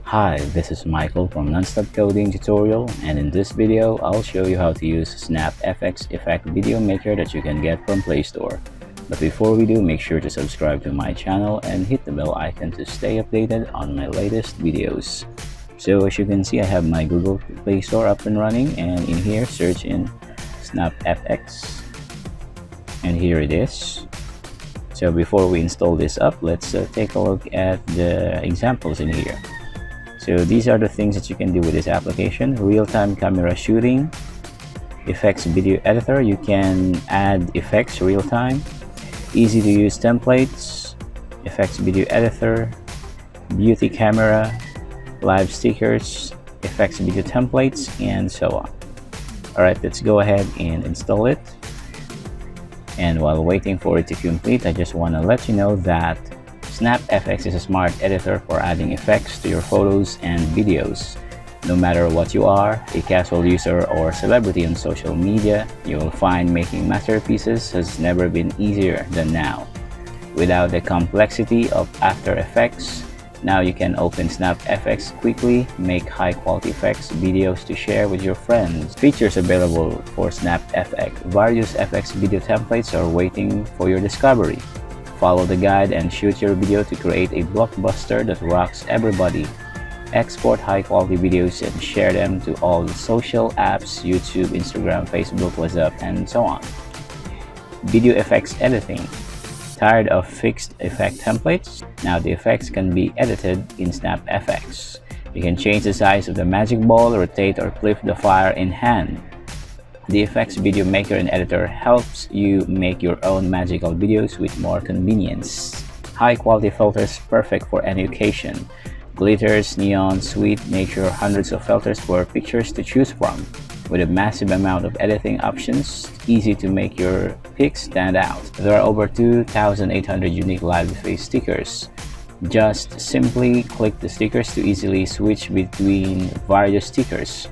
Hi, this is Michael from Nonstop Coding Tutorial, and in this video, I'll show you how to use SnapFX effect video maker that you can get from Play Store. But before we do, make sure to subscribe to my channel and hit the bell icon to stay updated on my latest videos. So as you can see, I have my Google Play Store up and running, and in here, search in SnapFX, and here it is. So before we install this up, let's take a look at the examples in here. So these are the things that you can do with this application: real-time camera shooting, effects video editor, you can add effects real-time, easy to use templates, effects video editor, beauty camera, live stickers, effects video templates, and so on. Alright, let's go ahead and install it. And while waiting for it to complete, I just want to let you know that SnapFX is a smart editor for adding effects to your photos and videos. No matter what you are, a casual user or celebrity on social media, you will find making masterpieces has never been easier than now. Without the complexity of After Effects, now you can open SnapFX quickly, make high-quality effects videos to share with your friends. Features available for SnapFX. Various FX video templates are waiting for your discovery. Follow the guide and shoot your video to create a blockbuster that rocks everybody. Export high-quality videos and share them to all the social apps: YouTube, Instagram, Facebook, WhatsApp, and so on. Video effects editing. Tired of fixed effect templates? Now the effects can be edited in SnapFX. You can change the size of the magic ball, rotate or flip the fire in hand. The effects video maker and editor helps you make your own magical videos with more convenience. High quality filters perfect for any occasion. Glitters, neon, sweet, nature, hundreds of filters for pictures to choose from. With a massive amount of editing options, easy to make your pics stand out. There are over 2,800 unique live face stickers. Just simply click the stickers to easily switch between various stickers.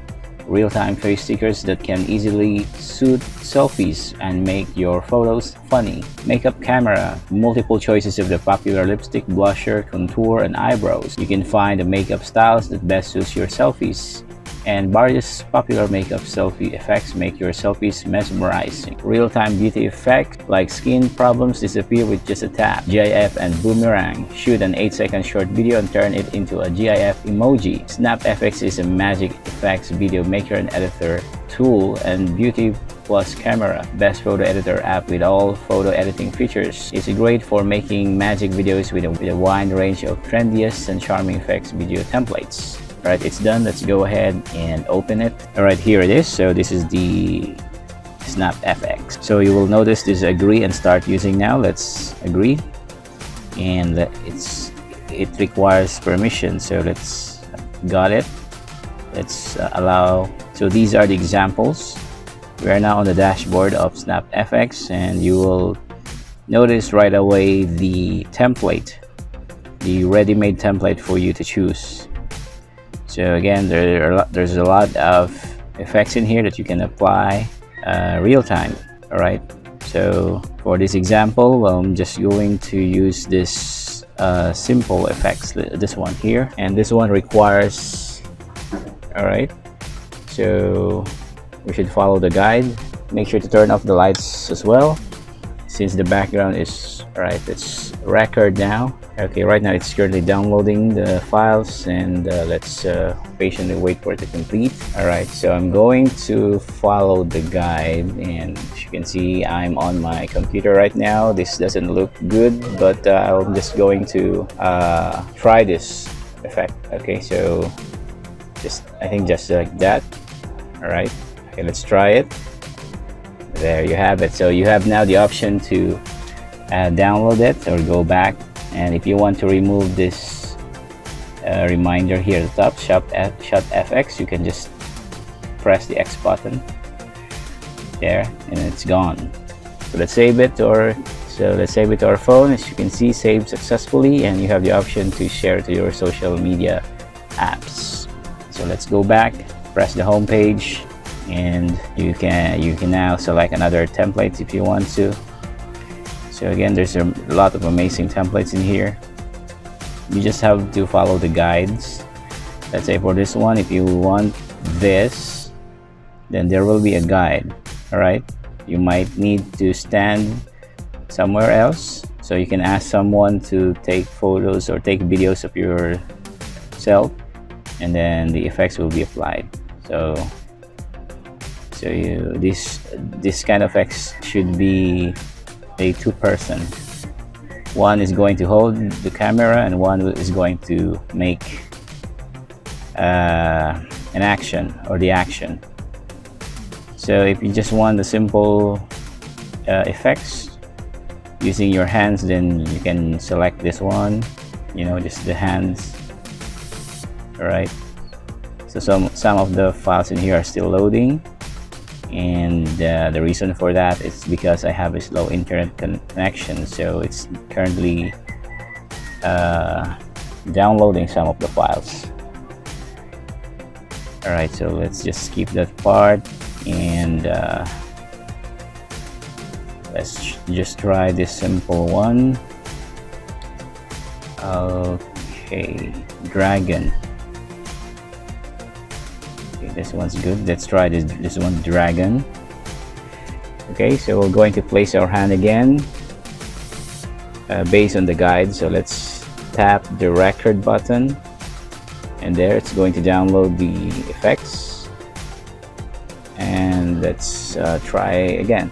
Real-time face stickers that can easily suit selfies and make your photos funny. Makeup camera, multiple choices of the popular lipstick, blusher, contour, and eyebrows. You can find the makeup styles that best suits your selfies. And various popular makeup selfie effects make your selfies mesmerizing. Real-time beauty effect, like skin problems disappear with just a tap. GIF and boomerang. Shoot an 8-second short video and turn it into a GIF emoji. SnapFX is a magic effects video maker and editor tool and beauty plus camera. Best photo editor app with all photo editing features. It's great for making magic videos with a wide range of trendiest and charming effects video templates. Alright, it's done. Let's go ahead and open it. Alright, here it is. So this is the SnapFX. So you will notice this agree and start using now. Let's agree. And it requires permission. So let's got it. Let's allow. So these are the examples. We are now on the dashboard of SnapFX, and you will notice right away the template, the ready-made template for you to choose. So again, there's a lot of effects in here that you can apply real time. All right, so for this example, I'm just going to use this simple effects, this one here, and this one requires, all right, so we should follow the guide. Make sure to turn off the lights as well, since the background is, all right, it's record now. Okay, right now it's currently downloading the files, and let's patiently wait for it to complete. Alright, so I'm going to follow the guide, and as you can see, I'm on my computer right now. This doesn't look good, but I'm just going to try this effect. Okay, so I think just like that. Alright, okay, let's try it. There you have it. So you have now the option to download it or go back. And if you want to remove this reminder here at the top, shut FX, you can just press the X button there, and it's gone. So let's save it, to our phone. As you can see, saved successfully, and you have the option to share to your social media apps. So let's go back, press the home page, and you can now select another template if you want to. So again, there's a lot of amazing templates in here. You just have to follow the guides let's say for this one, if you want this, then there will be a guide. All right, you might need to stand somewhere else, so you can ask someone to take photos or take videos of yourself, and then the effects will be applied. So this kind of effects should be a two-person. One is going to hold the camera and one is going to make an action or the action. So if you just want the simple effects using your hands, then you can select this one, you know, just the hands. All right, so some of the files in here are still loading, and the reason for that is because I have a slow internet connection, so it's currently downloading some of the files. All right, so let's just skip that part, and let's just try this simple one. Okay, dragon. Okay, this one's good. Let's try this one, dragon. Okay, so we're going to place our hand again based on the guide. So let's tap the record button, and there it's going to download the effects. And let's try again.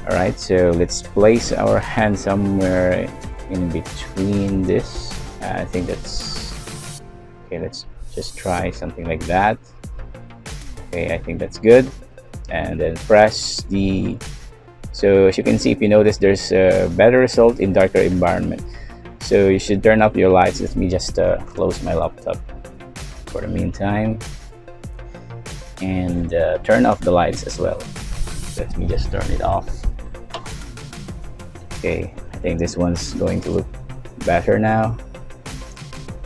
All right, so let's place our hand somewhere in between this. I think that's okay. Let's just try something like that. Okay, I think that's good. And then press the, so as you can see, if you notice, there's a better result in darker environment. So you should turn up your lights. Let me just close my laptop for the meantime, and turn off the lights as well. Let me just turn it off. Okay, I think this one's going to look better now,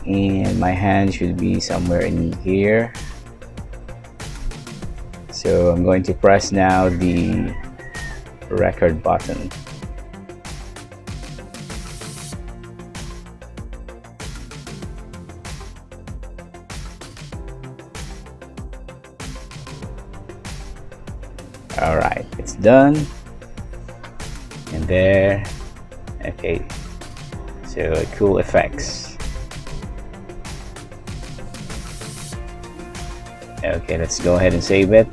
and my hand should be somewhere in here. So I'm going to press now the record button. All right, it's done. And there, okay, so cool effects. Okay, let's go ahead and save it.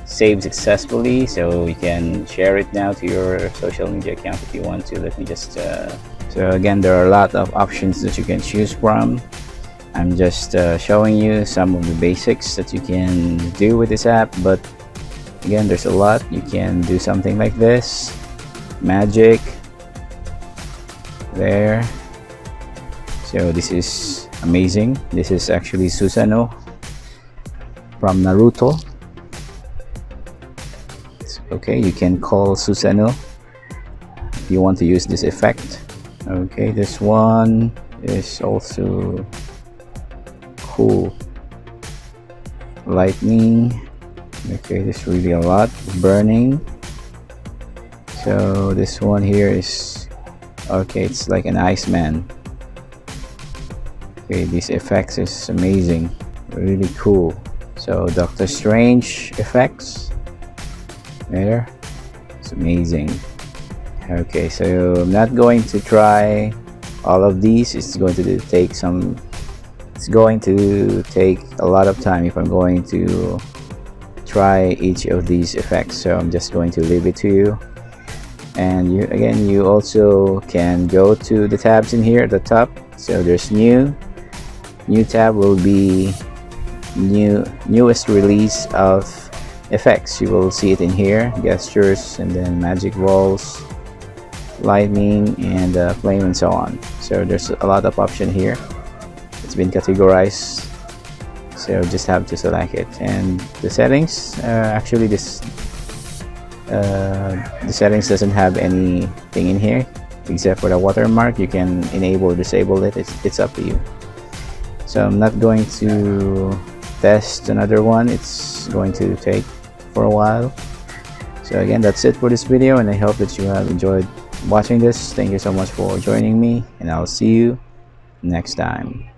Save successfully, so you can share it now to your social media account if you want to. Let me just so again, there are a lot of options that you can choose from. I'm just showing you some of the basics that you can do with this app, but again, there's a lot. You can do something like this, magic there. So this is amazing. This is actually Susanoo from Naruto. Okay, you can call Susanoo if you want to use this effect. Okay, this one is also cool. Lightning. Okay, there's really a lot. Burning. So this one here is, okay, it's like an Iceman. Okay, these effects is amazing, really cool. So Doctor Strange effects there, it's amazing. Okay, so I'm not going to try all of these. It's going to take a lot of time if I'm going to try each of these effects, so I'm just going to leave it to you. And you also can go to the tabs in here at the top. So there's new tab will be newest release of effects. You will see it in here, gestures, and then magic walls, lightning, and flame, and so on. So there's a lot of option here. It's been categorized, so just have to select it. And the settings, actually the settings doesn't have anything in here except for the watermark. You can enable or disable it. It's up to you. So I'm not going to test another one. It's going to take for a while. So again, that's it for this video, and I hope that you have enjoyed watching this. Thank you so much for joining me, and I'll see you next time.